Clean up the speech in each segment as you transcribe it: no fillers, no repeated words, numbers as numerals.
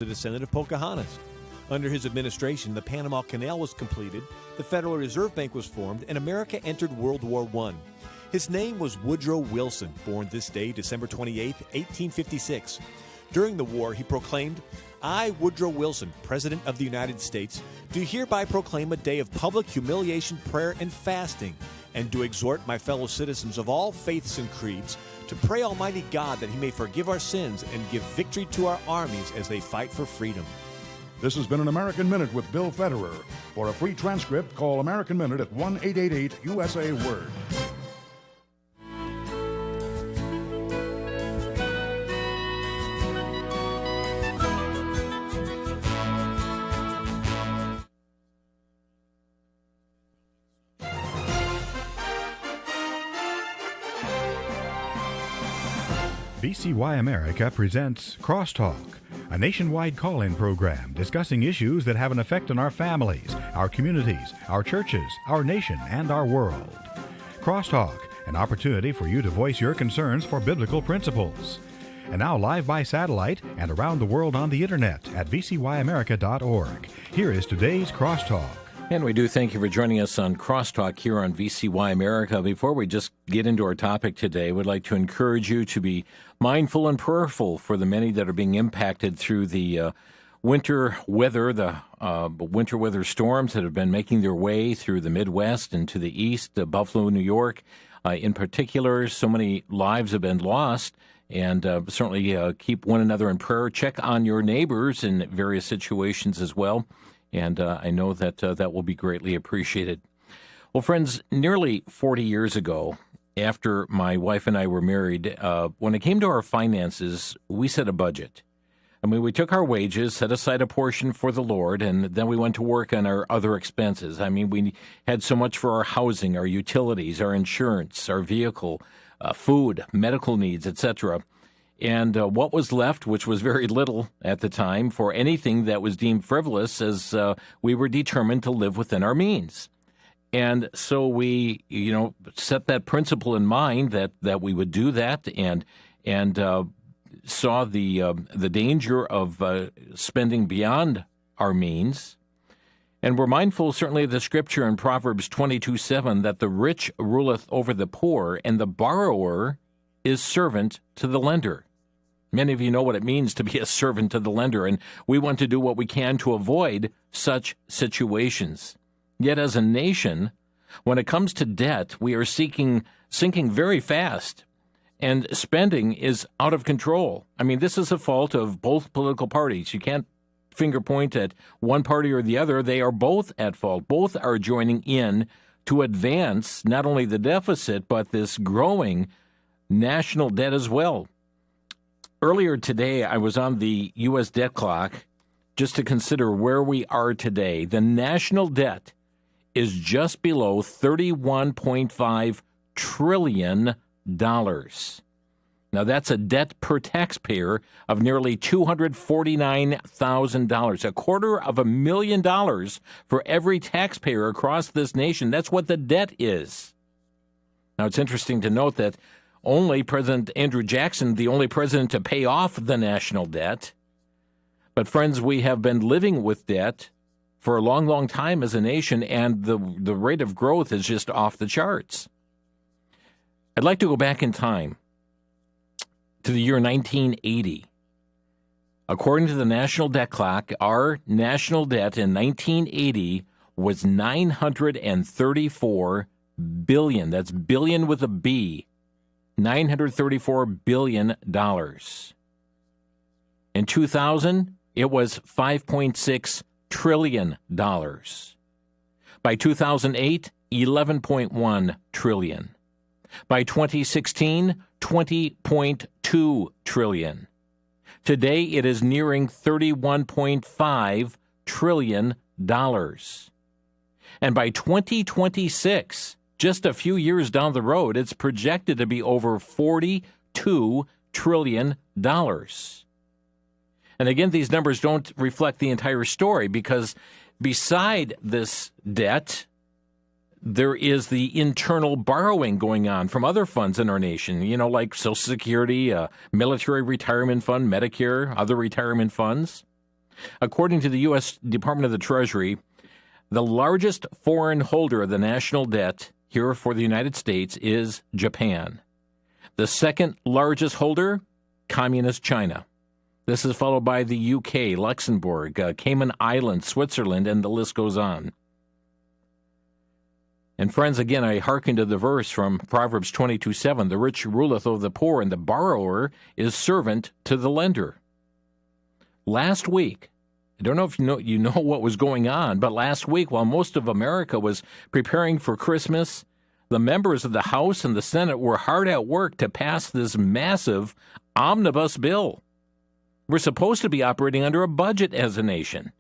the descendant of Pocahontas. Under his administration, the Panama Canal was completed, the Federal Reserve Bank was formed, and America entered World War I. His name was Woodrow Wilson, born this day, December 28, 1856. During the war, he proclaimed, "I, Woodrow Wilson, President of the United States, do hereby proclaim a day of public humiliation, prayer, and fasting, and do exhort my fellow citizens of all faiths and creeds to pray Almighty God that he may forgive our sins and give victory to our armies as they fight for freedom." This has been an American Minute with Bill Federer. For a free transcript, call American Minute at 1-888-USA-WORD. VCY America presents Crosstalk, a nationwide call-in program discussing issues that have an effect on our families, our communities, our churches, our nation, and our world. Crosstalk, an opportunity for you to voice your concerns for biblical principles. And now live by satellite and around the world on the internet at vcyamerica.org. Here is today's Crosstalk. And we do thank you for joining us on Crosstalk here on VCY America. Before we just get into our topic today, we'd like to encourage you to be mindful and prayerful for the many that are being impacted through the winter weather, winter weather storms that have been making their way through the Midwest and to the east, Buffalo, New York. In particular, so many lives have been lost. And certainly keep one another in prayer. Check on your neighbors in various situations as well. And I know that that will be greatly appreciated. Well, friends, nearly 40 years ago, after my wife and I were married, when it came to our finances, we set a budget. I mean, we took our wages, set aside a portion for the Lord, and then we went to work on our other expenses. I mean, we had so much for our housing, our utilities, our insurance, our vehicle, food, medical needs, etc. And what was left, which was very little at the time, for anything that was deemed frivolous, as we were determined to live within our means. And so we, set that principle in mind that we would do that, and saw the danger of spending beyond our means. And we're mindful, certainly, of the scripture in Proverbs 22:7, that the rich ruleth over the poor, and the borrower is servant to the lender. Many of you know what it means to be a servant to the lender, and we want to do what we can to avoid such situations. Yet as a nation, when it comes to debt, we are sinking very fast, and spending is out of control. I mean, this is a fault of both political parties. You can't finger point at one party or the other. They are both at fault. Both are joining in to advance not only the deficit, but this growing national debt as well. Earlier today, I was on the U.S. debt clock just to consider where we are today. The national debt is just below $31.5 trillion. Now, that's a debt per taxpayer of nearly $249,000, $250,000 for every taxpayer across this nation. That's what the debt is. Now, it's interesting to note that only President Andrew Jackson, the only president to pay off the national debt. But friends, we have been living with debt for a long, long time as a nation, and the rate of growth is just off the charts. I'd like to go back in time to the year 1980. According to the national debt clock, our national debt in 1980 was $934 billion. That's billion with a B. $934 billion. In 2000, it was $5.6 trillion. By 2008, $11.1 trillion. By 2016, $20.2 trillion. Today, it is nearing $31.5 trillion. And by 2026, just a few years down the road, it's projected to be over $42 trillion. And again, these numbers don't reflect the entire story, because beside this debt, there is the internal borrowing going on from other funds in our nation, like Social Security, military retirement fund, Medicare, other retirement funds. According to the U.S. Department of the Treasury, the largest foreign holder of the national debt here for the United States is Japan. The second largest holder, Communist China. This is followed by the UK, Luxembourg, Cayman Islands, Switzerland, and the list goes on. And friends, again, I hearken to the verse from Proverbs 22:7, the rich ruleth over the poor, and the borrower is servant to the lender. Last week, I don't know if you know what was going on, but last week, while most of America was preparing for Christmas, the members of the House and the Senate were hard at work to pass this massive omnibus bill. We're supposed to be operating under a budget as a nation,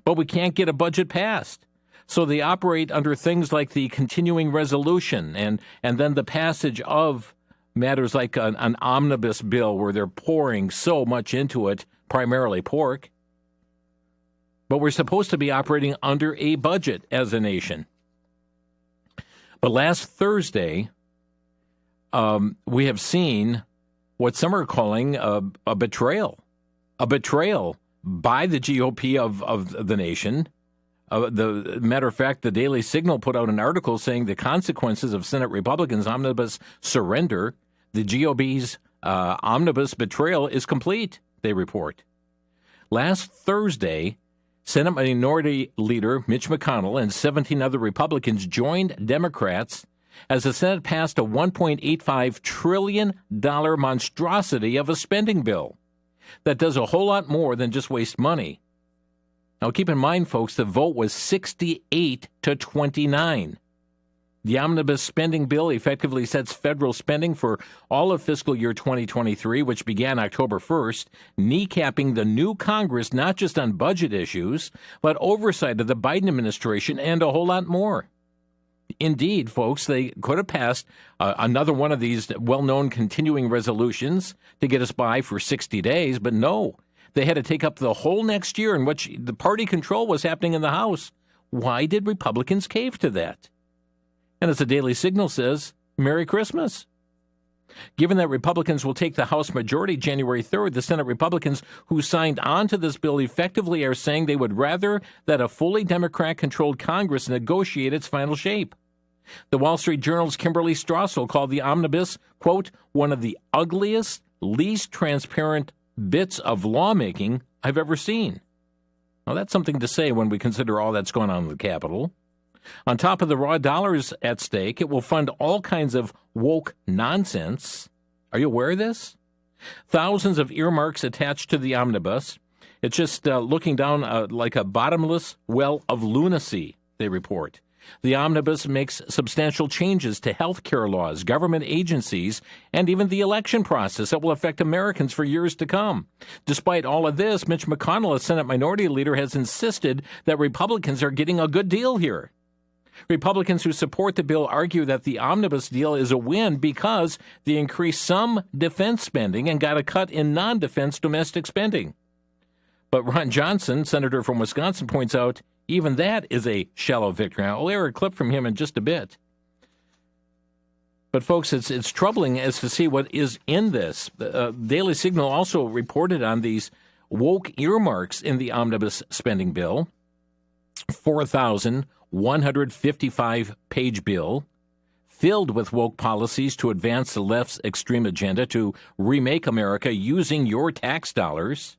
but we can't get a budget passed. So they operate under things like the continuing resolution and then the passage of matters like an omnibus bill where they're pouring so much into it, primarily pork. But we're supposed to be operating under a budget as a nation. But last Thursday, we have seen what some are calling a betrayal. A betrayal by the GOP of the nation. The matter of fact, the Daily Signal put out an article saying the consequences of Senate Republicans' omnibus surrender, the GOP's omnibus betrayal is complete, they report. Last Thursday, Senate Minority Leader Mitch McConnell and 17 other Republicans joined Democrats as the Senate passed a $1.85 trillion monstrosity of a spending bill that does a whole lot more than just waste money. Now, keep in mind, folks, the vote was 68-29. The omnibus spending bill effectively sets federal spending for all of fiscal year 2023, which began October 1st, kneecapping the new Congress not just on budget issues, but oversight of the Biden administration and a whole lot more. Indeed, folks, they could have passed another one of these well-known continuing resolutions to get us by for 60 days, but no. They had to take up the whole next year in which the party control was happening in the House. Why did Republicans cave to that? And as the Daily Signal says, Merry Christmas. Given that Republicans will take the House majority January 3rd, the Senate Republicans who signed on to this bill effectively are saying they would rather that a fully Democrat-controlled Congress negotiate its final shape. The Wall Street Journal's Kimberly Strassel called the omnibus, quote, one of the ugliest, least transparent bits of lawmaking I've ever seen. Now, that's something to say when we consider all that's going on in the Capitol. On top of the raw dollars at stake, it will fund all kinds of woke nonsense. Are you aware of this? Thousands of earmarks attached to the omnibus. It's just looking down like a bottomless well of lunacy, they report. The omnibus makes substantial changes to health care laws, government agencies, and even the election process that will affect Americans for years to come. Despite all of this, Mitch McConnell, a Senate Minority Leader, has insisted that Republicans are getting a good deal here. Republicans who support the bill argue that the omnibus deal is a win because they increased some defense spending and got a cut in non-defense domestic spending. But Ron Johnson, senator from Wisconsin, points out even that is a shallow victory. I'll air a clip from him in just a bit. But, folks, it's troubling as to see what is in this. Daily Signal also reported on these woke earmarks in the omnibus spending bill. 4,155-page bill filled with woke policies to advance the left's extreme agenda to remake America using your tax dollars.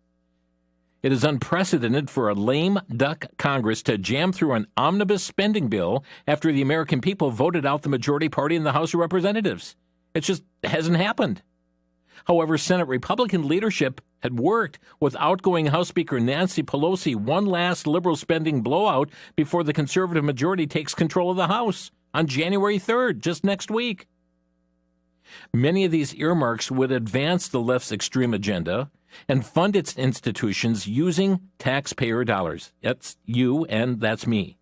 It is unprecedented for a lame duck Congress to jam through an omnibus spending bill after the American people voted out the majority party in the House of Representatives. It just hasn't happened. However, Senate Republican leadership had worked with outgoing House Speaker Nancy Pelosi one last liberal spending blowout before the conservative majority takes control of the House on January 3rd, just next week. Many of these earmarks would advance the left's extreme agenda and fund its institutions using taxpayer dollars. That's you and that's me.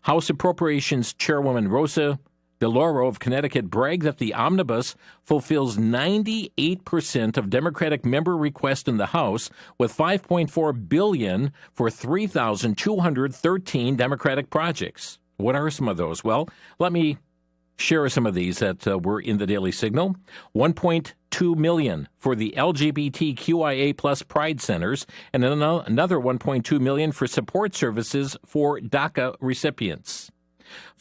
House Appropriations Chairwoman Rosa DeLauro of Connecticut bragged that the omnibus fulfills 98% of Democratic member requests in the House, with $5.4 billion for 3,213 Democratic projects. What are some of those? Well, let me share some of these that were in the Daily Signal. $2 million for the LGBTQIA plus Pride Centers, and another $1.2 million for support services for DACA recipients.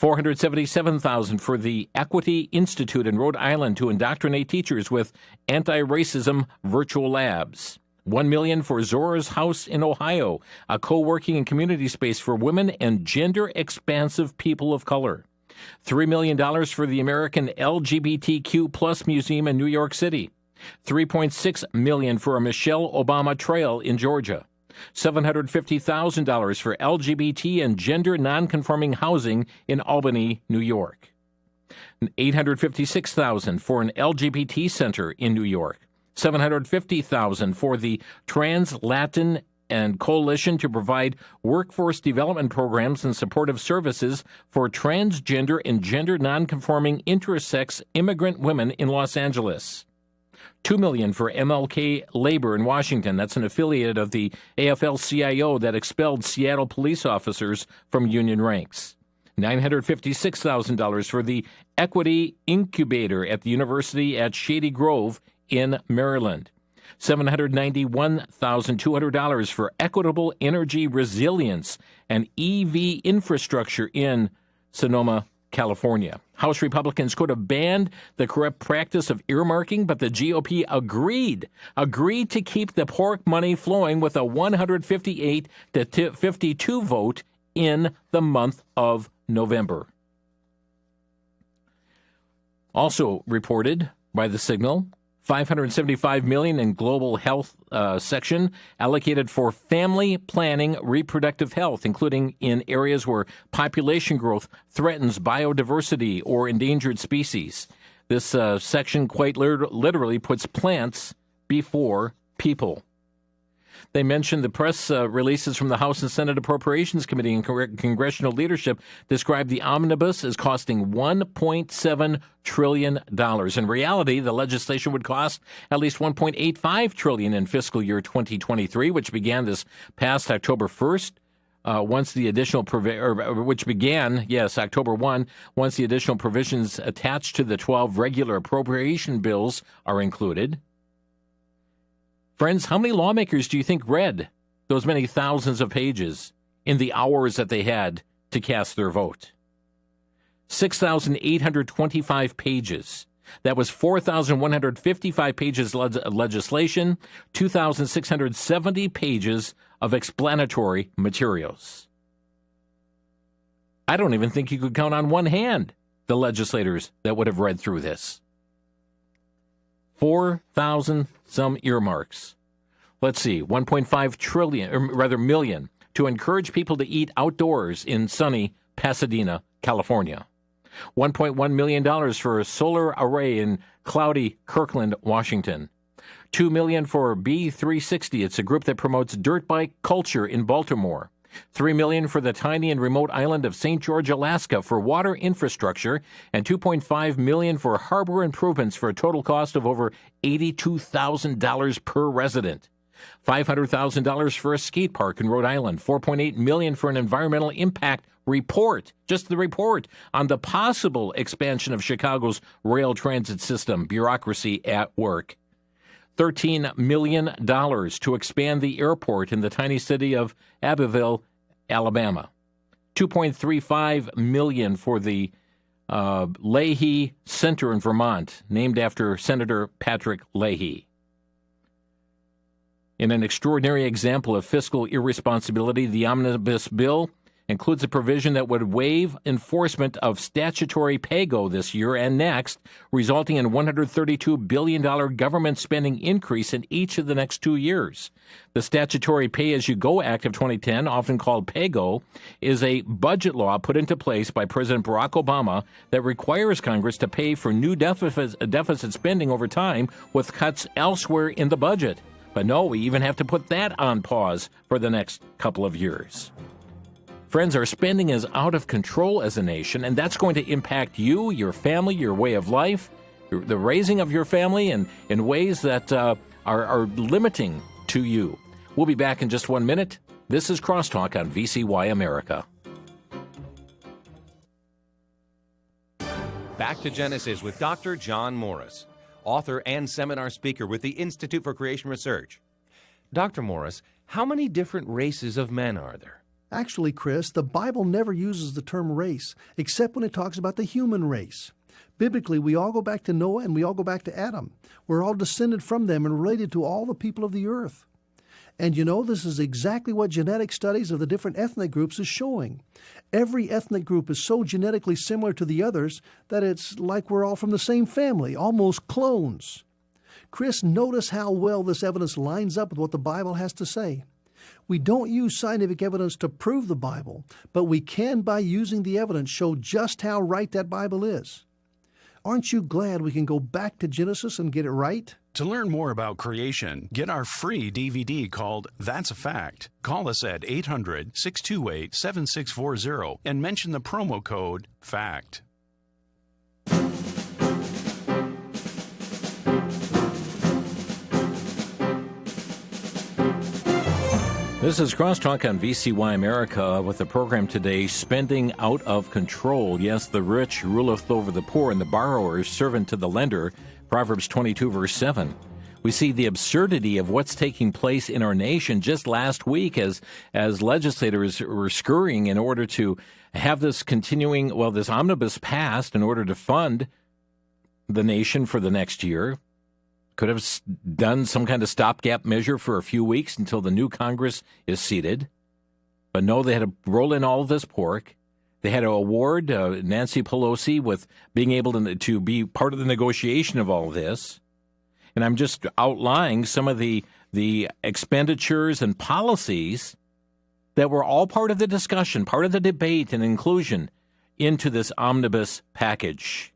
$477,000 for the Equity Institute in Rhode Island to indoctrinate teachers with anti-racism virtual labs. $1 million for Zora's House in Ohio, a co-working and community space for women and gender-expansive people of color. $3 million for the American LGBTQ plus Museum in New York City. $3.6 million for a Michelle Obama Trail in Georgia. $750,000 for LGBT and gender nonconforming housing in Albany, New York. $856,000 for an LGBT center in New York. $750,000 for the Trans-Latin and Coalition to provide workforce development programs and supportive services for transgender and gender nonconforming intersex immigrant women in Los Angeles. $2 million for MLK Labor in Washington. That's an affiliate of the AFL-CIO that expelled Seattle police officers from union ranks. $956,000 for the Equity Incubator at the University at Shady Grove in Maryland. $791,200 for equitable energy resilience and EV infrastructure in Sonoma, California. House Republicans could have banned the corrupt practice of earmarking, but the GOP agreed to keep the pork money flowing with a 158 to 52 vote in the month of November. Also reported by the Signal, $575 million in global health section allocated for family planning, reproductive health, including in areas where population growth threatens biodiversity or endangered species. This section quite literally puts plants before people. They mentioned the press releases from the House and Senate Appropriations Committee and congressional leadership described the omnibus as costing $1.7 trillion. In reality, the legislation would cost at least $1.85 trillion in fiscal year 2023, which began this past October 1st. Once the additional which began, October 1, once the additional provisions attached to the 12 regular appropriation bills are included. Friends, how many lawmakers do you think read those many thousands of pages in the hours that they had to cast their vote? 6,825 pages. That was 4,155 pages of legislation, 2,670 pages of explanatory materials. I don't even think you could count on one hand the legislators that would have read through this. 4,000 some earmarks. Let's see, 1.5 trillion, or rather million, to encourage people to eat outdoors in sunny Pasadena, California. $1.1 million for a solar array in cloudy Kirkland, Washington. $2 million for B360. It's a group that promotes dirt bike culture in Baltimore. $3 million for the tiny and remote island of St. George, Alaska for water infrastructure, and $2.5 million for harbor improvements for a total cost of over $82,000 per resident. $500,000 for a skate park in Rhode Island. $4.8 million for an environmental impact report, just the report on the possible expansion of Chicago's rail transit system. Bureaucracy at work. $13 million to expand the airport in the tiny city of Abbeville, Alabama. $2.35 million for the Leahy Center in Vermont, named after Senator Patrick Leahy. In an extraordinary example of fiscal irresponsibility, the omnibus bill includes a provision that would waive enforcement of statutory pay-go this year and next, resulting in $132 billion government spending increase in each of the next 2 years. The Statutory Pay-As-You-Go Act of 2010, often called pay-go, is a budget law put into place by President Barack Obama that requires Congress to pay for new deficit spending over time with cuts elsewhere in the budget. But no, we even have to put that on pause for the next couple of years. Friends, our spending is out of control as a nation, and that's going to impact you, your family, your way of life, the raising of your family, and in ways that are limiting to you. We'll be back in just 1 minute. This is Crosstalk on VCY America. Back to Genesis with Dr. John Morris. author and seminar speaker with the Institute for Creation Research. Dr. Morris, how many different races of men are there? Actually, Chris, the Bible never uses the term race, except when it talks about the human race. Biblically, we all go back to Noah and we all go back to Adam. We're all descended from them and related to all the people of the earth. And you know, this is exactly what genetic studies of the different ethnic groups is showing. Every ethnic group is so genetically similar to the others that it's like we're all from the same family, almost clones. Chris, notice how well this evidence lines up with what the Bible has to say. We don't use scientific evidence to prove the Bible, but we can, by using the evidence, show just how right that Bible is. Aren't you glad we can go back to Genesis and get it right? To learn more about creation, get our free DVD called That's a Fact. Call us at 800-628-7640 and mention the promo code FACT. This is Crosstalk on VCY America with the program today, Spending Out of Control. Yes, the rich ruleth over the poor, and the borrower is servant to the lender. Proverbs 22, verse 7. We see the absurdity of what's taking place in our nation just last week as legislators were scurrying in order to have this this omnibus passed in order to fund the nation for the next year. Could have done some kind of stopgap measure for a few weeks until the new Congress is seated. But no, they had to roll in all of this pork. They had to award Nancy Pelosi with being able to be part of the negotiation of all of this. And I'm just outlining some of the expenditures and policies that were all part of the discussion, part of the debate and inclusion into this omnibus package.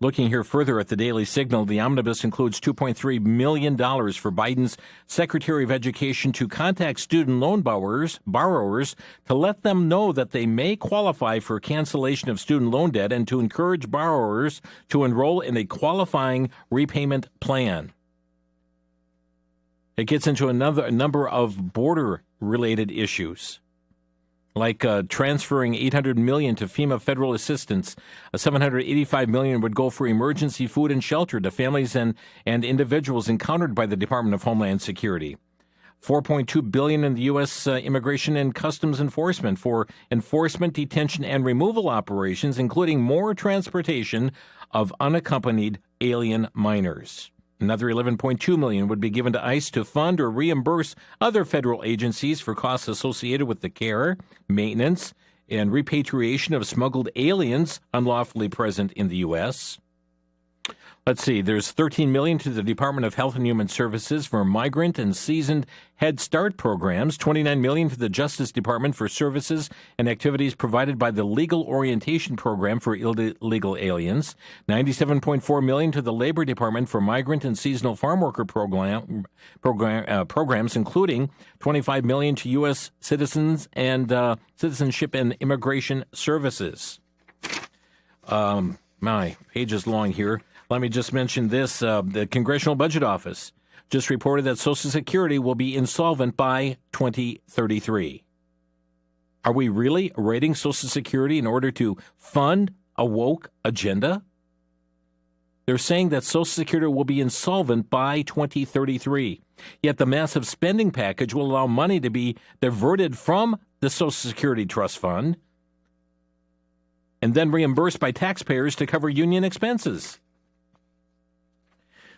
Looking here further at the Daily Signal, the omnibus includes $2.3 million for Biden's Secretary of Education to contact student loan borrowers to let them know that they may qualify for cancellation of student loan debt and to encourage borrowers to enroll in a qualifying repayment plan. It gets into a number of border-related issues, like transferring $800 million to FEMA federal assistance. $785 million would go for emergency food and shelter to families and individuals encountered by the Department of Homeland Security. $4.2 billion in the U.S. Immigration and Customs Enforcement for enforcement, detention, and removal operations, including more transportation of unaccompanied alien minors. Another $11.2 million would be given to ICE to fund or reimburse other federal agencies for costs associated with the care, maintenance, and repatriation of smuggled aliens unlawfully present in the U.S. Let's see, there's $13 million to the Department of Health and Human Services for migrant and seasoned Head Start programs, $29 million to the Justice Department for services and activities provided by the Legal Orientation Program for illegal aliens, $97.4 million to the Labor Department for migrant and seasonal farm worker programs, including $25 million to U.S. citizens and Citizenship and Immigration Services. My page is long here. Let me just mention this. The Congressional Budget Office just reported that Social Security will be insolvent by 2033. Are we really raiding Social Security in order to fund a woke agenda? They're saying that Social Security will be insolvent by 2033. Yet the massive spending package will allow money to be diverted from the Social Security Trust Fund and then reimbursed by taxpayers to cover union expenses.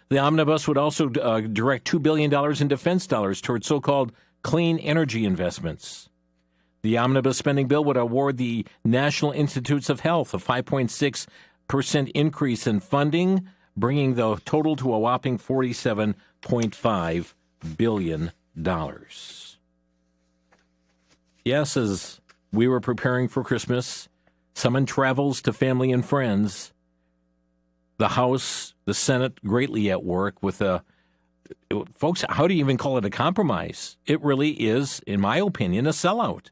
The omnibus would also direct $2 billion in defense dollars towards so-called clean energy investments. The omnibus spending bill would award the National Institutes of Health a 5.6% increase in funding, bringing the total to a whopping $47.5 billion. Yes, as we were preparing for Christmas, summoned travels to family and friends, the House, the Senate greatly at work with folks, how do you even call it a compromise? It really is, in my opinion, a sellout.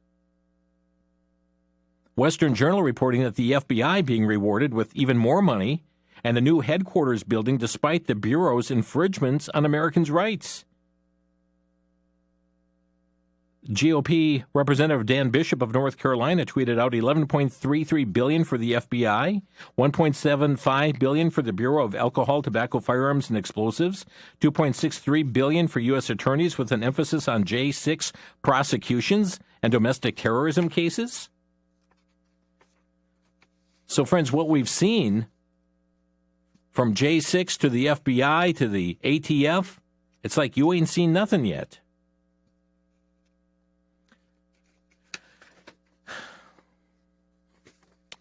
Western Journal reporting that the FBI being rewarded with even more money and a new headquarters building despite the Bureau's infringements on Americans' rights. GOP Representative Dan Bishop of North Carolina tweeted out $11.33 billion for the FBI, $1.75 billion for the Bureau of Alcohol, Tobacco, Firearms, and Explosives, $2.63 billion for U.S. attorneys with an emphasis on J6 prosecutions and domestic terrorism cases. So, friends, what we've seen from J6 to the FBI to the ATF, it's like you ain't seen nothing yet.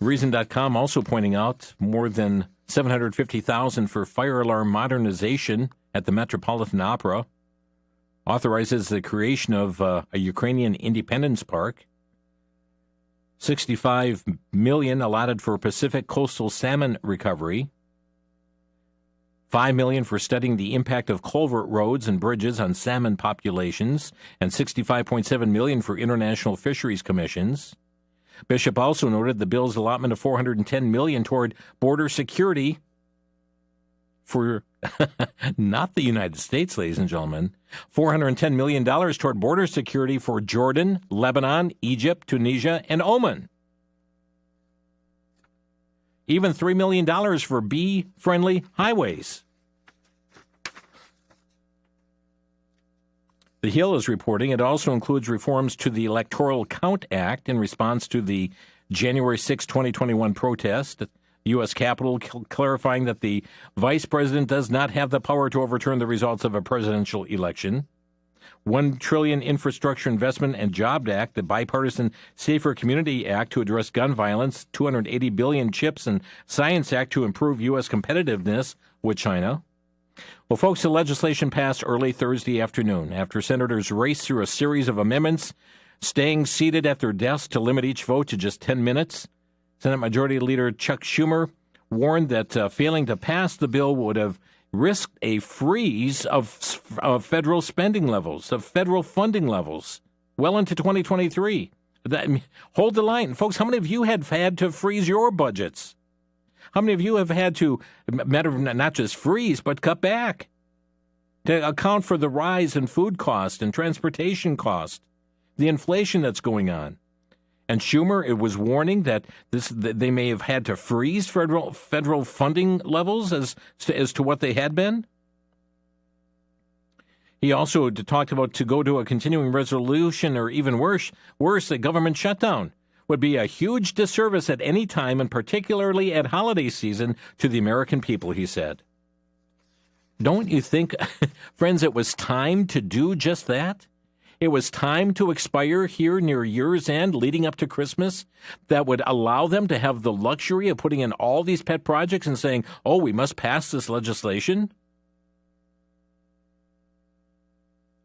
Reason.com also pointing out more than $750,000 for fire alarm modernization at the Metropolitan Opera. Authorizes the creation of a Ukrainian Independence Park. $65 million allotted for Pacific coastal salmon recovery. $5 million for studying the impact of culvert roads and bridges on salmon populations, and $65.7 million for international fisheries commissions. Bishop also noted the bill's allotment of $410 million toward border security for not the United States, ladies and gentlemen. $410 million toward border security for Jordan, Lebanon, Egypt, Tunisia, and Oman. Even $3 million for bee-friendly highways. The Hill is reporting it also includes reforms to the Electoral Count Act in response to the January 6, 2021 protest at the U.S. Capitol, clarifying that the vice president does not have the power to overturn the results of a presidential election. $1 trillion Infrastructure Investment and Jobs Act, the Bipartisan Safer Community Act to address gun violence, $280 billion CHIPS and Science Act to improve U.S. competitiveness with China. Well, folks, the legislation passed early Thursday afternoon after senators raced through a series of amendments, staying seated at their desks to limit each vote to just 10 minutes. Senate Majority Leader Chuck Schumer warned that failing to pass the bill would have risked a freeze of federal spending levels, of federal funding levels, well into 2023. Hold the line. Folks, how many of you have had to freeze your budgets? How many of you have had to, not just freeze, but cut back to account for the rise in food cost and transportation cost, the inflation that's going on? And Schumer, it was warning that they may have had to freeze federal funding levels as to what they had been. He also talked about to go to a continuing resolution, or even worse, a government shutdown would be a huge disservice at any time, and particularly at holiday season, to the American people, he said. Don't you think, friends, it was time to do just that? It was time to expire here near year's end, leading up to Christmas, that would allow them to have the luxury of putting in all these pet projects and saying, oh, we must pass this legislation?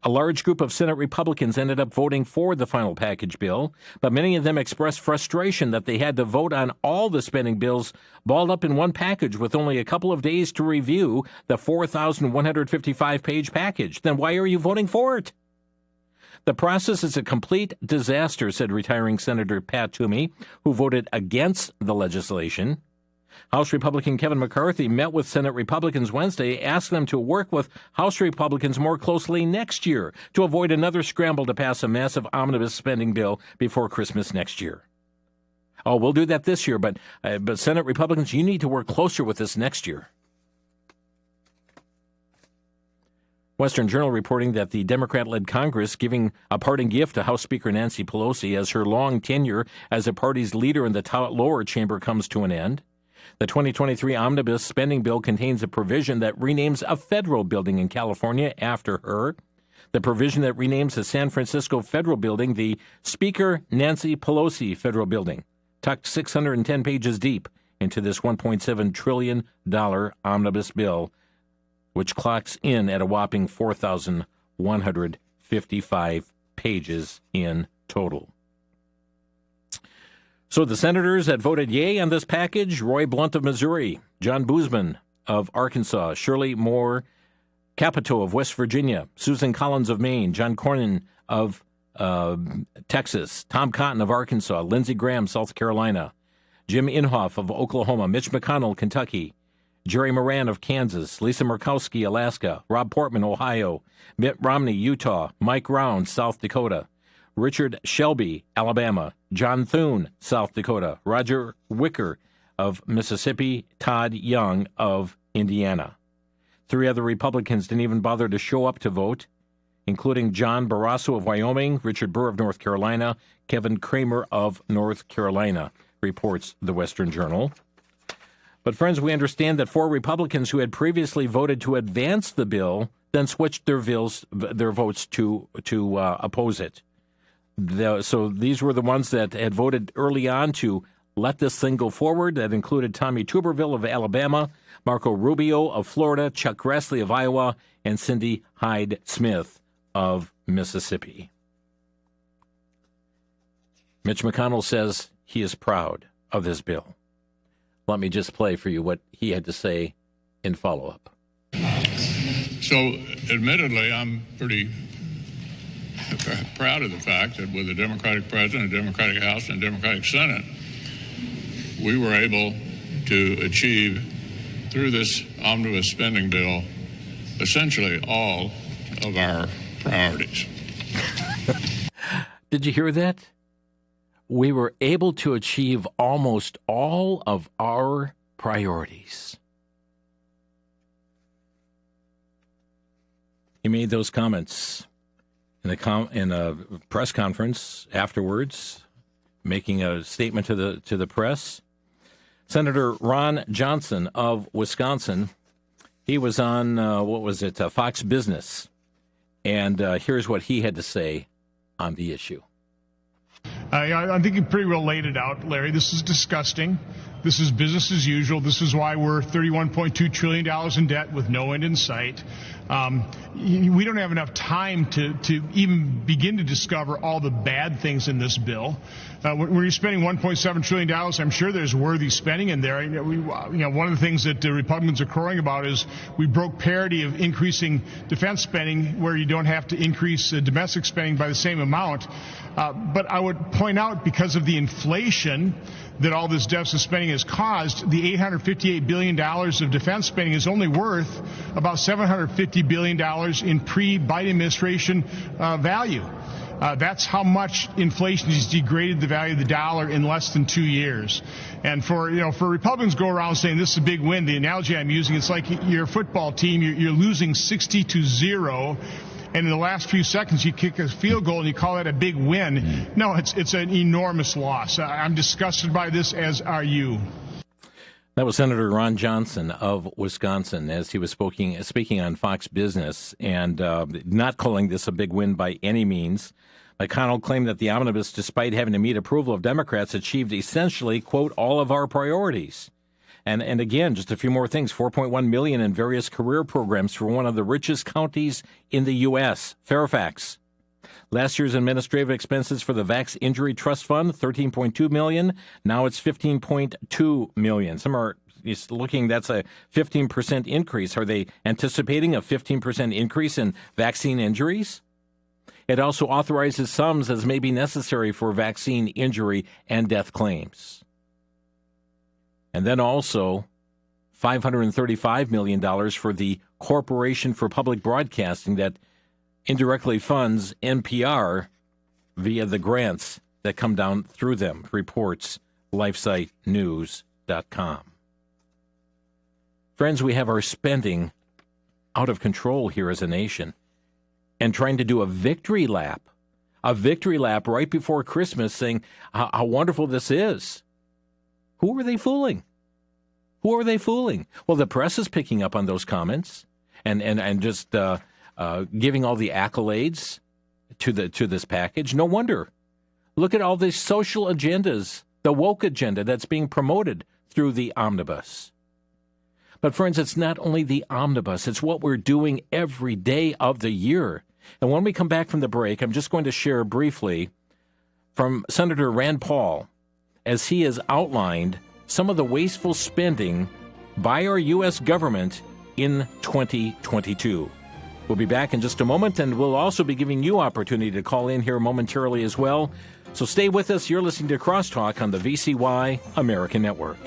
A large group of Senate Republicans ended up voting for the final package bill, but many of them expressed frustration that they had to vote on all the spending bills balled up in one package with only a couple of days to review the 4,155-page package. Then why are you voting for it? The process is a complete disaster, said retiring Senator Pat Toomey, who voted against the legislation. House Republican Kevin McCarthy met with Senate Republicans Wednesday, asked them to work with House Republicans more closely next year to avoid another scramble to pass a massive omnibus spending bill before Christmas next year. Oh, we'll do that this year, but Senate Republicans, you need to work closer with this next year. Western Journal reporting that the Democrat-led Congress giving a parting gift to House Speaker Nancy Pelosi as her long tenure as the party's leader in the lower chamber comes to an end. The 2023 omnibus spending bill contains a provision that renames a federal building in California after her. The provision that renames the San Francisco Federal Building the Speaker Nancy Pelosi Federal Building, tucked 610 pages deep into this $1.7 trillion omnibus bill, which clocks in at a whopping 4,155 pages in total. So the senators that voted yea on this package: Roy Blunt of Missouri, John Boozman of Arkansas, Shirley Moore Capito of West Virginia, Susan Collins of Maine, John Cornyn of Texas, Tom Cotton of Arkansas, Lindsey Graham, South Carolina, Jim Inhofe of Oklahoma, Mitch McConnell, Kentucky, Jerry Moran of Kansas, Lisa Murkowski, Alaska, Rob Portman, Ohio, Mitt Romney, Utah, Mike Rounds, South Dakota, Richard Shelby, Alabama, John Thune, South Dakota, Roger Wicker of Mississippi, Todd Young of Indiana. 3 other Republicans didn't even bother to show up to vote, including John Barrasso of Wyoming, Richard Burr of North Carolina, Kevin Kramer of North Carolina, reports the Western Journal. But, friends, we understand that 4 Republicans who had previously voted to advance the bill then switched their votes to oppose it. So these were the ones that had voted early on to let this thing go forward. That included Tommy Tuberville of Alabama, Marco Rubio of Florida, Chuck Grassley of Iowa, and Cindy Hyde-Smith of Mississippi. Mitch McConnell says he is proud of this bill. Let me just play for you what he had to say in follow-up. So, admittedly, I'm pretty proud of the fact that with a Democratic president, a Democratic House, and a Democratic Senate, we were able to achieve, through this omnibus spending bill, essentially all of our priorities. Did you hear that? We were able to achieve almost all of our priorities. He made those comments in a press conference afterwards, making a statement to the press. Senator Ron Johnson of Wisconsin, he was on Fox Business, and here's what he had to say on the issue. I think you pretty well laid it out, Larry. This is disgusting. This is business as usual. This is why we're $31.2 trillion in debt with no end in sight. We don't have enough time to even begin to discover all the bad things in this bill. When you're spending $1.7 trillion, I'm sure there's worthy spending in there. One of the things that the Republicans are crowing about is we broke parity of increasing defense spending where you don't have to increase domestic spending by the same amount. But I would point out, because of the inflation that all this deficit spending has caused, the $858 billion of defense spending is only worth about $750 billion in pre-Biden administration value. That's how much inflation has degraded the value of the dollar in less than 2 years. And for Republicans to go around saying this is a big win, the analogy I'm using, it's like your football team, you're losing 60-0. And in the last few seconds, you kick a field goal and you call that a big win. No, it's an enormous loss. I'm disgusted by this, as are you. That was Senator Ron Johnson of Wisconsin as he was speaking on Fox Business, and not calling this a big win by any means. McConnell claimed that the omnibus, despite having to meet approval of Democrats, achieved essentially, quote, all of our priorities. And again, just a few more things, $4.1 million in various career programs for one of the richest counties in the U.S., Fairfax. Last year's administrative expenses for the Vax Injury Trust Fund, $13.2 million. Now it's $15.2 million. Some are looking, that's a 15% increase. Are they anticipating a 15% increase in vaccine injuries? It also authorizes sums as may be necessary for vaccine injury and death claims. And then also $535 million for the Corporation for Public Broadcasting that indirectly funds NPR via the grants that come down through them, reports LifeSiteNews.com. Friends, we have our spending out of control here as a nation, and trying to do a victory lap right before Christmas, saying how wonderful this is. Who are they fooling? Who are they fooling? Well, the press is picking up on those comments and just giving all the accolades to this package. No wonder. Look at all these social agendas, the woke agenda that's being promoted through the omnibus. But friends, it's not only the omnibus, it's what we're doing every day of the year. And when we come back from the break, I'm just going to share briefly from Senator Rand Paul as he has outlined some of the wasteful spending by our U.S. government in 2022. We'll be back in just a moment, and we'll also be giving you opportunity to call in here momentarily as well. So stay with us. You're listening to Crosstalk on the VCY America Network.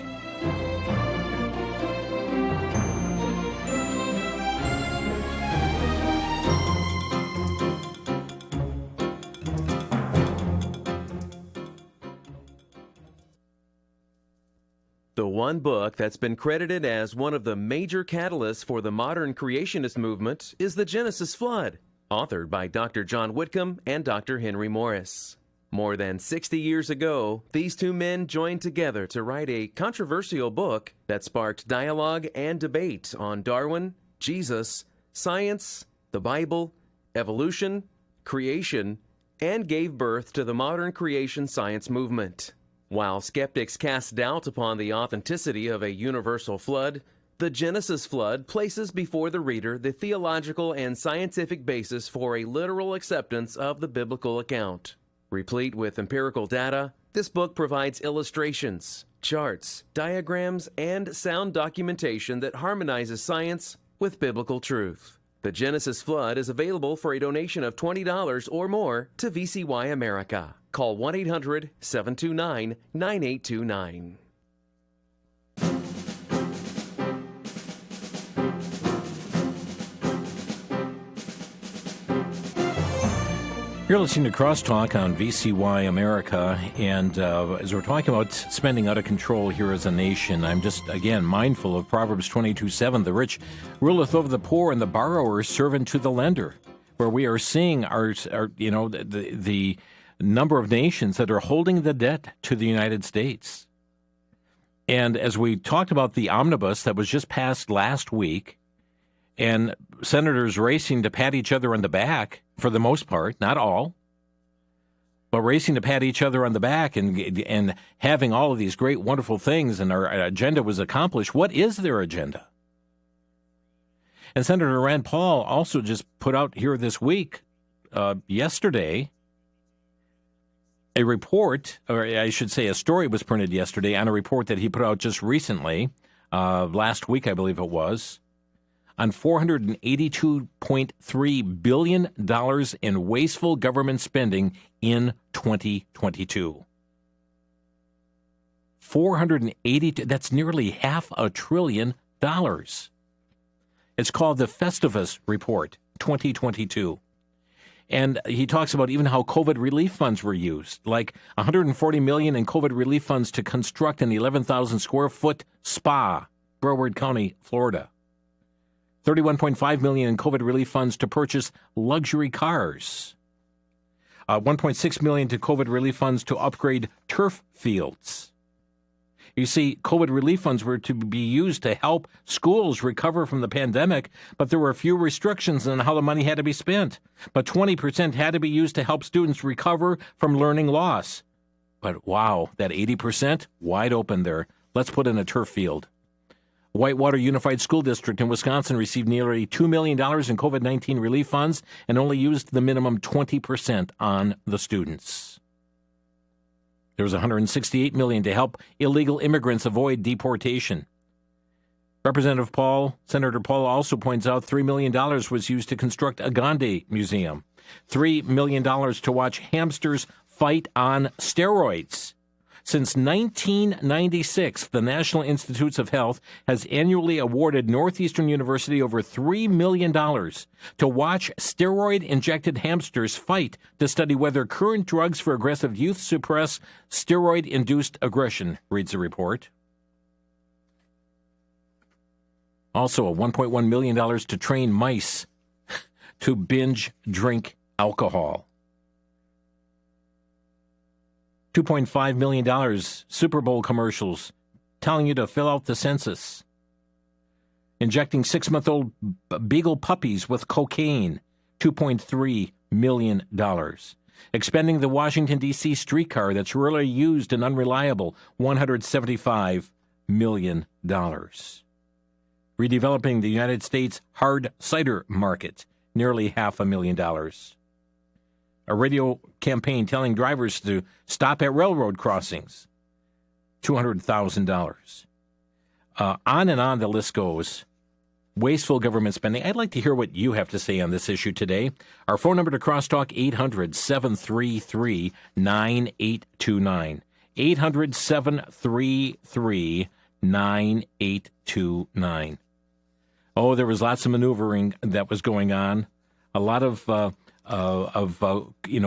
The one book that's been credited as one of the major catalysts for the modern creationist movement is The Genesis Flood, authored by Dr. John Whitcomb and Dr. Henry Morris. More than 60 years ago, these two men joined together to write a controversial book that sparked dialogue and debate on Darwin, Jesus, science, the Bible, evolution, creation, and gave birth to the modern creation science movement. While skeptics cast doubt upon the authenticity of a universal flood, The Genesis Flood places before the reader the theological and scientific basis for a literal acceptance of the biblical account. Replete with empirical data, this book provides illustrations, charts, diagrams, and sound documentation that harmonizes science with biblical truth. The Genesis Flood is available for a donation of $20 or more to VCY America. Call 1-800-729-9829. You're listening to Crosstalk on VCY America, and as we're talking about spending out of control here as a nation, I'm just, again, mindful of Proverbs 22:7, the rich ruleth over the poor, and the borrower servant to the lender, where we are seeing the number of nations that are holding the debt to the United States. And as we talked about the omnibus that was just passed last week, and senators racing to pat each other on the back, for the most part, not all, but racing to pat each other on the back and having all of these great, wonderful things, and our agenda was accomplished. What is their agenda? And Senator Rand Paul also just put out here this week, yesterday, a report, or I should say a story was printed yesterday on a report that he put out just recently, last week I believe it was, on $482.3 billion in wasteful government spending in 2022. 482, that's nearly $500 billion. It's called the Festivus Report 2022. And he talks about even how COVID relief funds were used, like $140 million in COVID relief funds to construct an 11,000 square foot spa, Broward County, Florida. $31.5 million in COVID relief funds to purchase luxury cars. $1.6 million to COVID relief funds to upgrade turf fields. You see, COVID relief funds were to be used to help schools recover from the pandemic, but there were a few restrictions on how the money had to be spent. But 20% had to be used to help students recover from learning loss. But wow, that 80%, wide open there. Let's put in a turf field. Whitewater Unified School District in Wisconsin received nearly $2 million in COVID-19 relief funds and only used the minimum 20% on the students. There was $168 million to help illegal immigrants avoid deportation. Senator Paul also points out $3 million was used to construct a Gandhi Museum, $3 million to watch hamsters fight on steroids. Since 1996, the National Institutes of Health has annually awarded Northeastern University over $3 million to watch steroid-injected hamsters fight to study whether current drugs for aggressive youth suppress steroid-induced aggression, reads the report. Also, $1.1 million to train mice to binge drink alcohol. $2.5 million Super Bowl commercials telling you to fill out the census. Injecting 6-month-old beagle puppies with cocaine, $2.3 million. Expending the Washington, D.C. streetcar that's rarely used and unreliable, $175 million. Redeveloping the United States hard cider market, nearly $500,000. A radio campaign telling drivers to stop at railroad crossings, $200,000. On and on the list goes. Wasteful government spending. I'd like to hear what you have to say on this issue today. Our phone number to Crosstalk, 800-733-9829. 800-733-9829. Oh, there was lots of maneuvering that was going on. A lot of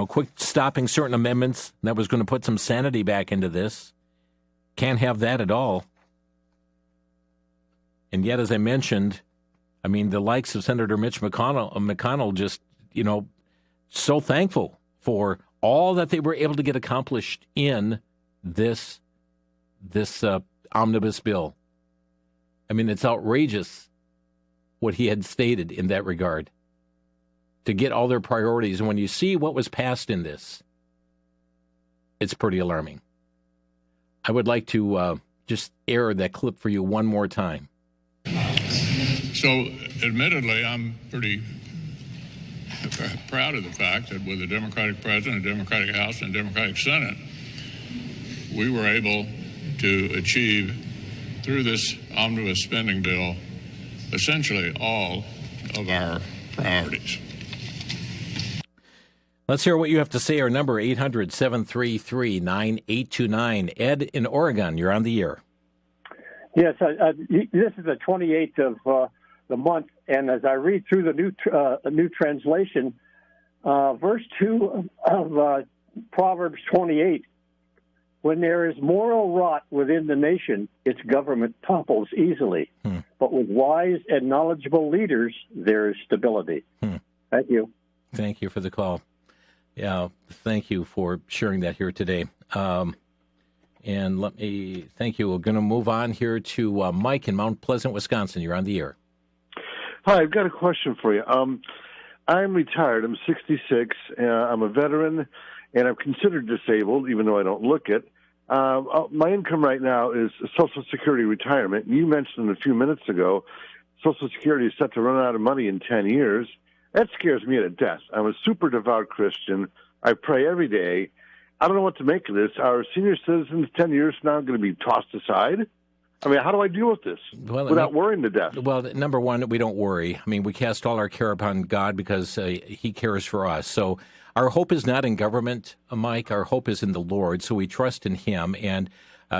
quick stopping certain amendments that was going to put some sanity back into this. Can't have that at all. And yet, as I mentioned, I mean, the likes of Senator Mitch McConnell just, so thankful for all that they were able to get accomplished in this omnibus bill. I mean, it's outrageous what he had stated in that regard to get all their priorities. And when you see what was passed in this, it's pretty alarming. I would like to just air that clip for you one more time. So, admittedly, I'm pretty proud of the fact that with a Democratic president, a Democratic House, and a Democratic Senate, we were able to achieve, through this omnibus spending bill, essentially all of our priorities. Let's hear what you have to say. Our number, 800-733-9829. Ed in Oregon, you're on the air. Yes, this is the 28th of the month, and as I read through the new translation, verse 2 of Proverbs 28, when there is moral rot within the nation, its government topples easily. But with wise and knowledgeable leaders, there is stability. Thank you. Thank you for the call. Yeah, thank you for sharing that here today. And let me thank you. We're going to move on here to Mike in Mount Pleasant, Wisconsin. You're on the air. Hi, I've got a question for you. I'm retired. I'm 66. I'm a veteran, and I'm considered disabled, even though I don't look it. My income right now is Social Security retirement. You mentioned a few minutes ago Social Security is set to run out of money in 10 years. That scares me to death. I'm a super devout Christian. I pray every day. I don't know what to make of this. Are senior citizens 10 years from now going to be tossed aside? I mean, how do I deal with this without worrying to death? Well, number one, we don't worry. I mean, we cast all our care upon God because He cares for us. So our hope is not in government, Mike. Our hope is in the Lord. So we trust in Him, and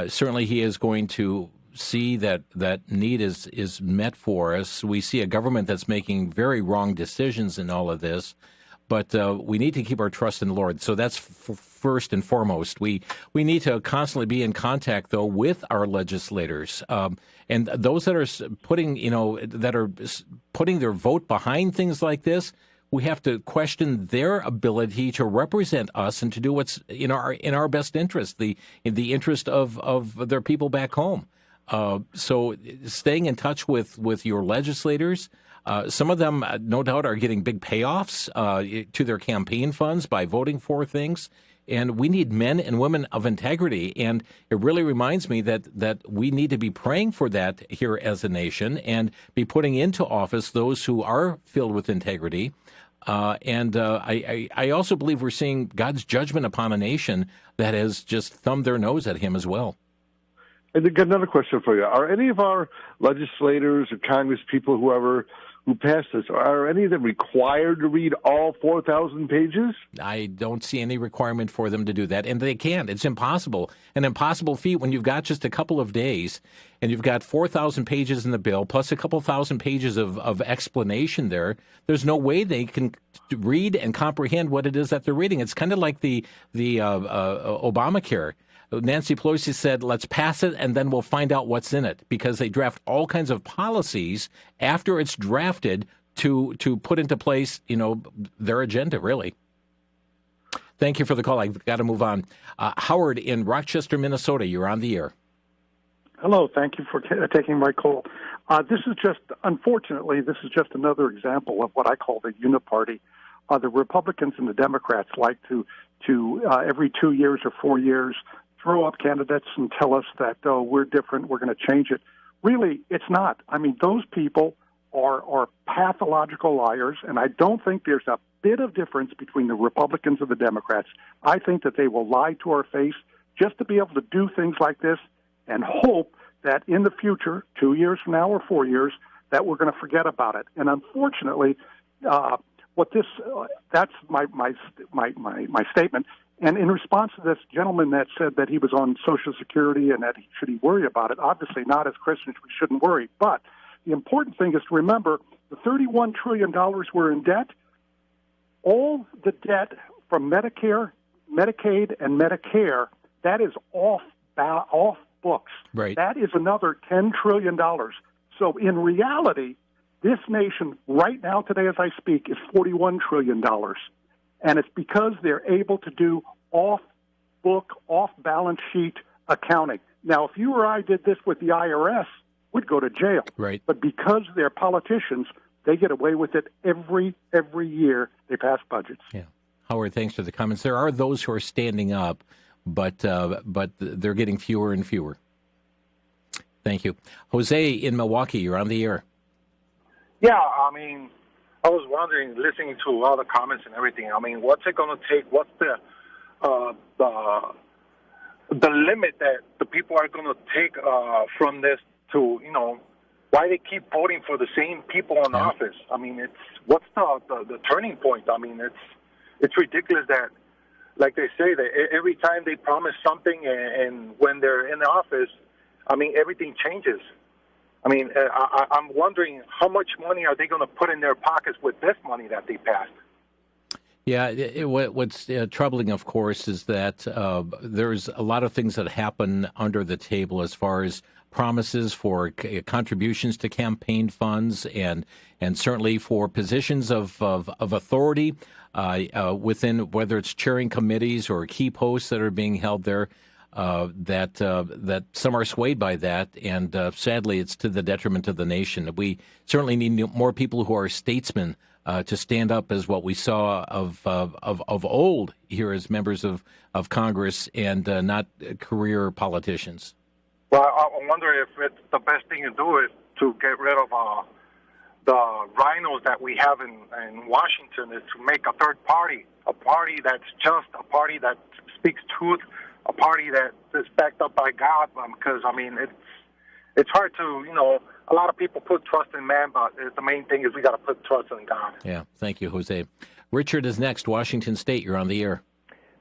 certainly He is going to see that need is met for us. We see a government that's making very wrong decisions in all of this, but we need to keep our trust in the Lord. So that's first and foremost. We need to constantly be in contact, though, with our legislators and those that are putting their vote behind things like this. We have to question their ability to represent us and to do what's in our best interest, in the interest of their people back home. So staying in touch with your legislators. Some of them, no doubt, are getting big payoffs to their campaign funds by voting for things. And we need men and women of integrity. And it really reminds me that we need to be praying for that here as a nation and be putting into office those who are filled with integrity. I also believe we're seeing God's judgment upon a nation that has just thumbed their nose at Him as well. And I got another question for you. Are any of our legislators or Congress people, whoever who passed this, are any of them required to read all 4,000 pages? I don't see any requirement for them to do that, and they can't. It's impossible. An impossible feat when you've got just a couple of days and you've got 4,000 pages in the bill plus a couple thousand pages of explanation there. There's no way they can read and comprehend what it is that they're reading. It's kind of like the Obamacare. Nancy Pelosi said, let's pass it and then we'll find out what's in it, because they draft all kinds of policies after it's drafted to put into place, their agenda, really. Thank you for the call. I've got to move on. Howard in Rochester, Minnesota, you're on the air. Hello. Thank you for taking my call. Unfortunately, this is just another example of what I call the uniparty. The Republicans and the Democrats like to every 2 years or 4 years throw up candidates and tell us that, we're different, we're going to change it. Really, it's not. I mean, those people are pathological liars, and I don't think there's a bit of difference between the Republicans and the Democrats. I think that they will lie to our face just to be able to do things like this and hope that in the future, 2 years from now or 4 years, that we're going to forget about it. And unfortunately, that's my statement. And in response to this gentleman that said that he was on Social Security and that should he worry about it, obviously not. As Christians, we shouldn't worry. But the important thing is to remember the $31 trillion we're in debt, all the debt from Medicare, Medicaid, and Medicare, that is off books. Right. That is another $10 trillion. So in reality, this nation right now, today as I speak, is $41 trillion. And it's because they're able to do off-book, off-balance sheet accounting. Now, if you or I did this with the IRS, we'd go to jail. Right. But because they're politicians, they get away with it every year they pass budgets. Yeah. Howard, thanks for the comments. There are those who are standing up, but they're getting fewer and fewer. Thank you. Jose in Milwaukee, you're on the air. Yeah, I mean, I was wondering, listening to all the comments and everything, I mean, what's it going to take? What's the limit that the people are going to take from this to, why they keep voting for the same people in office? I mean, what's the turning point? I mean, it's ridiculous that, like they say, that every time they promise something and when they're in the office, I mean, everything changes. I mean, I'm wondering how much money are they going to put in their pockets with this money that they passed? Yeah, what's troubling, of course, is that there's a lot of things that happen under the table as far as promises for contributions to campaign funds and certainly for positions of authority within, whether it's chairing committees or key posts that are being held there. That some are swayed by that, and sadly, it's to the detriment of the nation. We certainly need more people who are statesmen to stand up, as what we saw of old here as members of Congress, and not career politicians. Well, I wonder if it's the best thing to do is to get rid of the rhinos that we have in Washington, is to make a third party, a party that's just, a party that speaks truth, a party that is backed up by God, because, I mean, it's hard to, a lot of people put trust in man, but the main thing is we got to put trust in God. Yeah, thank you, Jose. Richard is next, Washington State. You're on the air.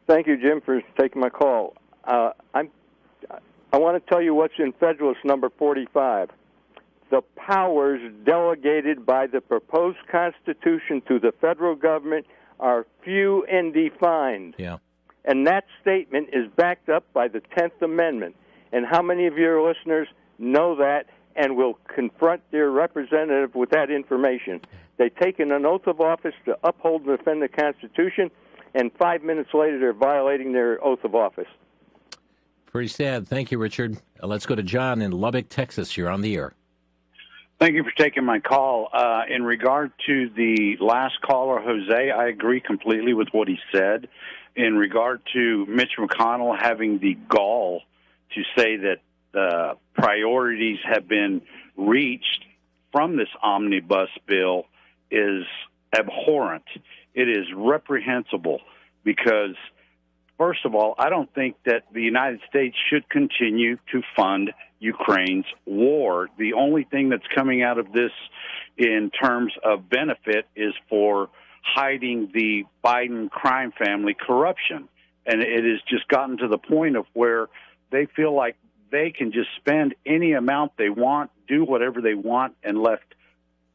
Thank you, Jim, for taking my call. I want to tell you what's in Federalist number 45. The powers delegated by the proposed Constitution to the federal government are few and defined. Yeah. And that statement is backed up by the 10th Amendment. And how many of your listeners know that and will confront their representative with that information? They've taken an oath of office to uphold and defend the Constitution, and 5 minutes later they're violating their oath of office. Pretty sad. Thank you, Richard. Let's go to John in Lubbock, Texas. You're on the air. Thank you for taking my call. In regard to the last caller, Jose, I agree completely with what he said. In regard to Mitch McConnell having the gall to say that the priorities have been reached from this omnibus bill is abhorrent. It is reprehensible because, first of all, I don't think that the United States should continue to fund Ukraine's war. The only thing that's coming out of this in terms of benefit is for hiding the Biden crime family corruption. And it has just gotten to the point of where they feel like they can just spend any amount they want, do whatever they want, and left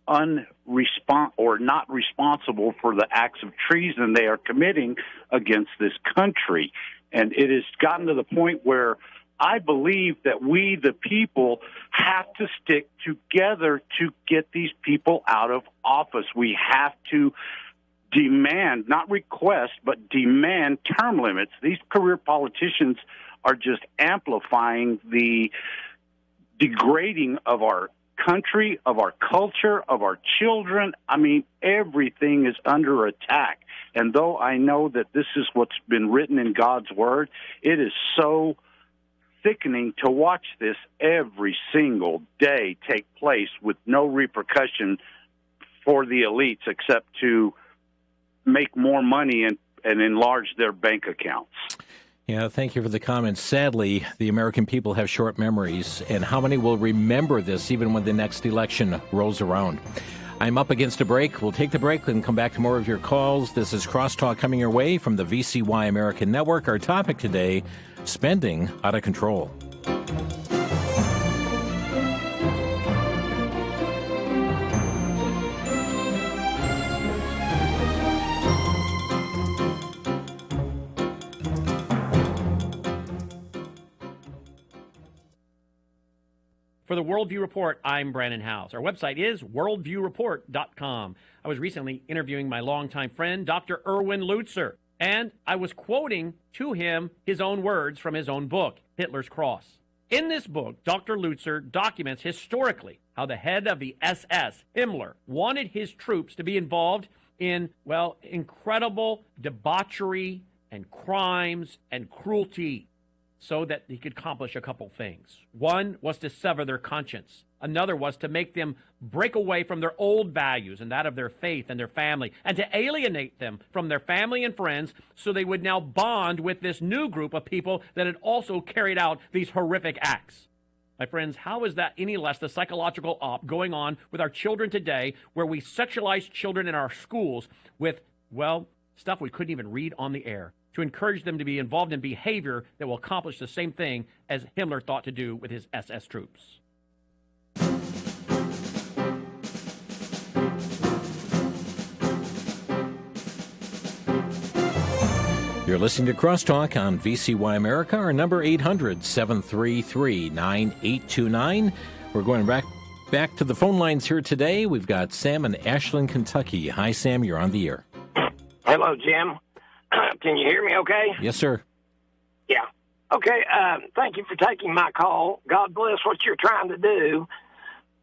not responsible for the acts of treason they are committing against this country. And it has gotten to the point where I believe that we, the people, have to stick together to get these people out of office. We have to demand, not request, but demand term limits. These career politicians are just amplifying the degrading of our country, of our culture, of our children. I mean, everything is under attack. And though I know that this is what's been written in God's Word, it is so sickening to watch this every single day take place with no repercussion for the elites except to make more money and enlarge their bank accounts. Yeah, thank you for the comments. Sadly, the American people have short memories, and how many will remember this even when the next election rolls around? I'm up against a break. We'll take the break and come back to more of your calls. This is Crosstalk coming your way from the VCY America Network. Our topic today, spending out of control. For the Worldview Report, I'm Brandon House. Our website is worldviewreport.com. I was recently interviewing my longtime friend, Dr. Erwin Lutzer, and I was quoting to him his own words from his own book, Hitler's Cross. In this book, Dr. Lutzer documents historically how the head of the SS, Himmler, wanted his troops to be involved in, well, incredible debauchery and crimes and cruelty so that he could accomplish a couple things. One was to sever their conscience. Another was to make them break away from their old values and that of their faith and their family, and to alienate them from their family and friends so they would now bond with this new group of people that had also carried out these horrific acts. My friends, how is that any less the psychological op going on with our children today, where we sexualize children in our schools with, well, stuff we couldn't even read on the air, to encourage them to be involved in behavior that will accomplish the same thing as Himmler thought to do with his SS troops. You're listening to Crosstalk on VCY America. Our number 800-733-9829. We're going back to the phone lines here today. We've got Sam in Ashland, Kentucky. Hi, Sam. You're on the air. Hello, Jim. Can you hear me okay? Yes, sir. Yeah. Okay, thank you for taking my call. God bless what you're trying to do.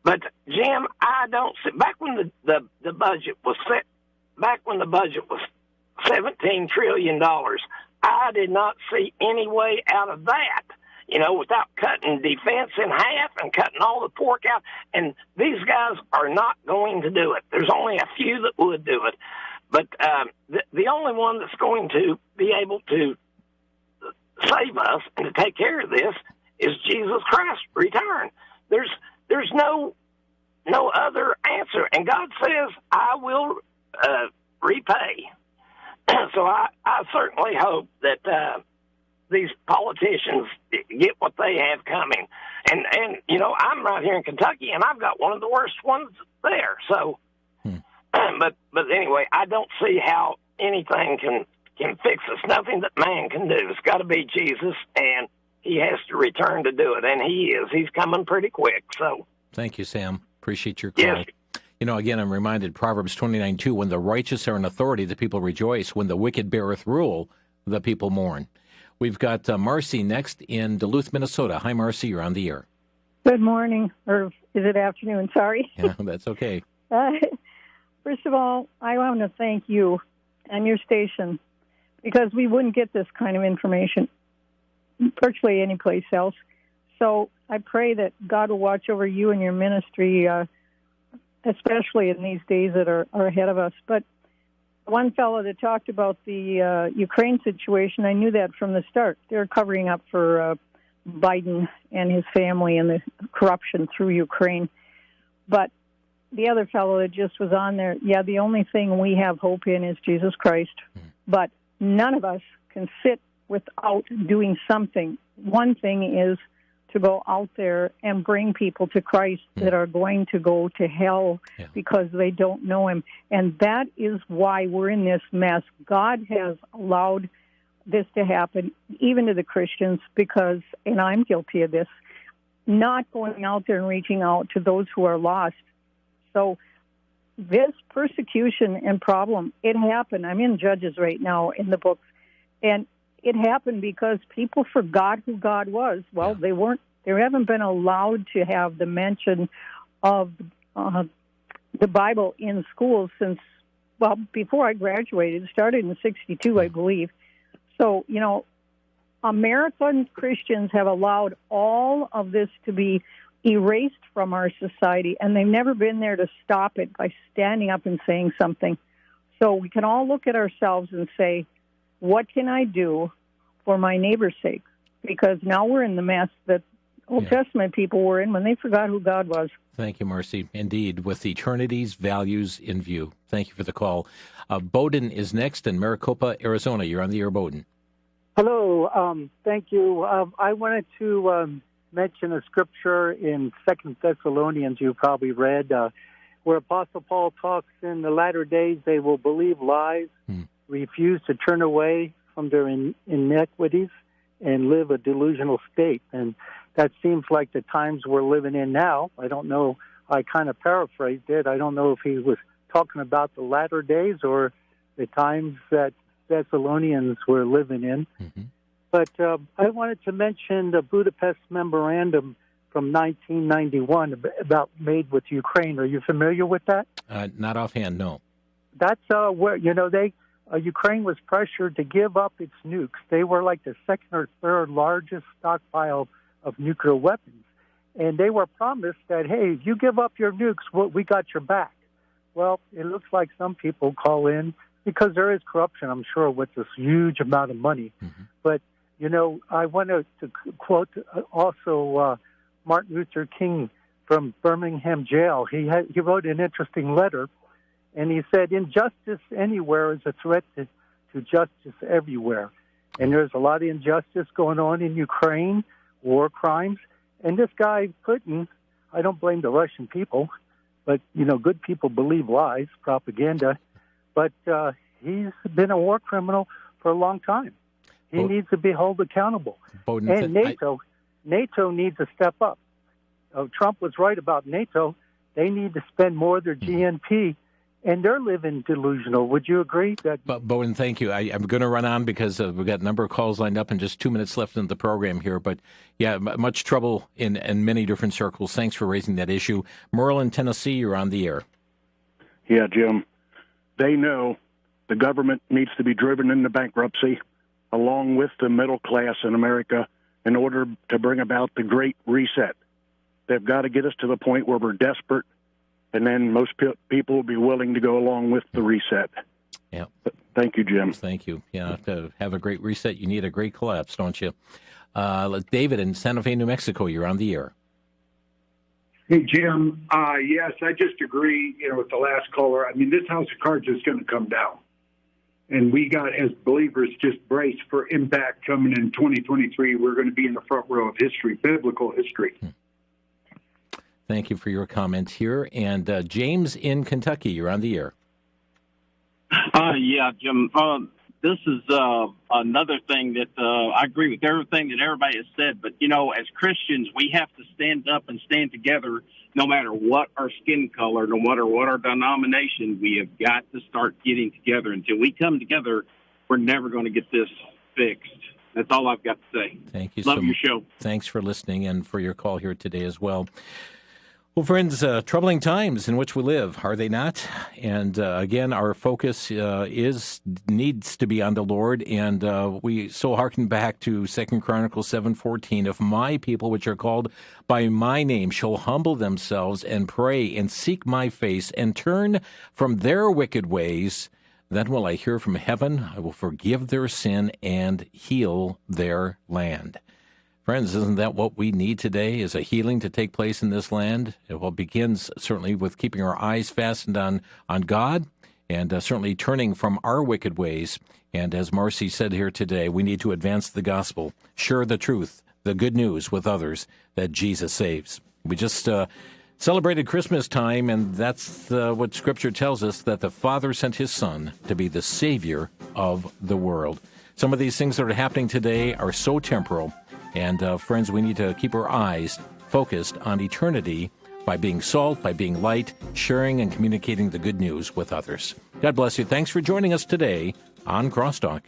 But, Jim, I don't see, back when the budget was set, back when the budget was $17 trillion, I did not see any way out of that, without cutting defense in half and cutting all the pork out. And these guys are not going to do it. There's only a few that would do it. But the only one that's going to be able to save us and to take care of this is Jesus Christ's return. There's no other answer. And God says, I will repay. So I certainly hope that these politicians get what they have coming. And I'm right here in Kentucky, and I've got one of the worst ones there. So, but anyway, I don't see how anything can fix us. Nothing that man can do. It's got to be Jesus, and he has to return to do it, and he is. He's coming pretty quick. So, thank you, Sam. Appreciate your call. Yes. Again, I'm reminded, Proverbs 29:2, when the righteous are in authority, the people rejoice. When the wicked beareth rule, the people mourn. We've got Marcy next in Duluth, Minnesota. Hi, Marcy. You're on the air. Good morning, or is it afternoon? Sorry. Yeah, that's okay. First of all, I want to thank you and your station, because we wouldn't get this kind of information virtually anyplace else. So I pray that God will watch over you and your ministry, especially in these days that are ahead of us. But one fellow that talked about the Ukraine situation, I knew that from the start. They're covering up for Biden and his family and the corruption through Ukraine. But the other fellow that just was on there, the only thing we have hope in is Jesus Christ. But none of us can sit without doing something. One thing is to go out there and bring people to Christ that are going to go to hell because they don't know him. And that is why we're in this mess. God has allowed this to happen, even to the Christians, because, and I'm guilty of this, not going out there and reaching out to those who are lost. So this persecution and problem, it happened. I'm in Judges right now in the books, and it happened because people forgot who God was. Well, they haven't been allowed to have the mention of the Bible in schools since, before I graduated. It started in '62, I believe. So, American Christians have allowed all of this to be erased from our society, and they've never been there to stop it by standing up and saying something. So we can all look at ourselves and say, what can I do for my neighbor's sake? Because now we're in the mess that Old Testament people were in when they forgot who God was. Thank you, Marcy. Indeed, with eternity's values in view. Thank you for the call. Bowden is next in Maricopa, Arizona. You're on the air, Bowden. Hello. Thank you. I wanted to mention a scripture in 2 Thessalonians you probably read, where Apostle Paul talks in the latter days they will believe lies, refuse to turn away from their iniquities, and live a delusional state. And that seems like the times we're living in now. I don't know. I kind of paraphrased it. I don't know if he was talking about the latter days or the times that Thessalonians were living in. Mm-hmm. But I wanted to mention the Budapest Memorandum from 1991 about made with Ukraine. Are you familiar with that? Not offhand, no. That's where, Ukraine was pressured to give up its nukes. They were like the second or third largest stockpile of nuclear weapons. And they were promised that, hey, if you give up your nukes, we got your back. Well, it looks like some people call in because there is corruption, I'm sure, with this huge amount of money. Mm-hmm. But, I wanted to quote also Martin Luther King from Birmingham jail. He wrote an interesting letter, and he said, injustice anywhere is a threat to justice everywhere. And there's a lot of injustice going on in Ukraine, war crimes. And this guy, Putin, I don't blame the Russian people, but, good people believe lies, propaganda. But he's been a war criminal for a long time. He needs to be held accountable. And NATO needs to step up. Trump was right about NATO. They need to spend more of their GNP, and they're living delusional. Would you agree? Bowden, thank you. I'm going to run on because we've got a number of calls lined up and just 2 minutes left in the program here. But, yeah, much trouble in many different circles. Thanks for raising that issue. Merle in Tennessee, you're on the air. Yeah, Jim. They know the government needs to be driven into bankruptcy along with the middle class in America in order to bring about the Great Reset. They've got to get us to the point where we're desperate, and then most people will be willing to go along with the reset. Yeah. Thank you, Jim. Thank you. Yeah, to have a great reset, you need a great collapse, don't you? David in Santa Fe, New Mexico, you're on the air. Hey, Jim. Yes, I just agree, with the last caller. I mean, this house of cards is going to come down. And we got, as believers, just brace for impact coming in 2023. We're going to be in the front row of history, biblical history. Thank you for your comment here. And James in Kentucky, you're on the air. Yeah, Jim. This is another thing that I agree with everything that everybody has said. But, as Christians, we have to stand up and stand together no matter what our skin color, no matter what our denomination. We have got to start getting together. Until we come together, we're never going to get this fixed. That's all I've got to say. Thank you. Love your show. Thanks for listening and for your call here today as well. Well, friends, troubling times in which we live, are they not? And again, our focus needs to be on the Lord, and we so hearken back to 2 Chronicles 7:14. If my people, which are called by my name, shall humble themselves and pray and seek my face and turn from their wicked ways, then will I hear from heaven. I will forgive their sin and heal their land. Friends, isn't that what we need today, is a healing to take place in this land? It begins certainly with keeping our eyes fastened on God and certainly turning from our wicked ways. And as Marcy said here today, we need to advance the gospel, share the truth, the good news with others that Jesus saves. We just celebrated Christmas time, and that's what Scripture tells us, that the Father sent His Son to be the Savior of the world. Some of these things that are happening today are so temporal. And friends, we need to keep our eyes focused on eternity by being salt, by being light, sharing and communicating the good news with others. God bless you. Thanks for joining us today on Crosstalk.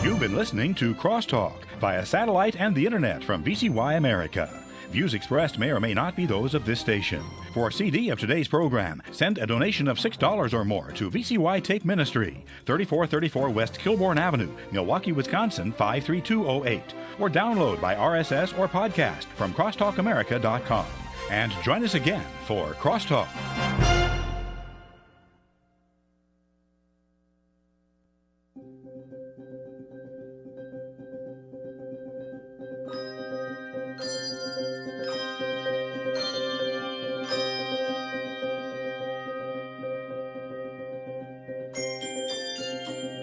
You've been listening to Crosstalk via satellite and the internet from VCY America. Views expressed may or may not be those of this station. For a CD of today's program, send a donation of $6 or more to VCY Take Ministry, 3434 West Kilbourne Avenue, Milwaukee, Wisconsin, 53208, or download by RSS or podcast from crosstalkamerica.com. And join us again for Crosstalk.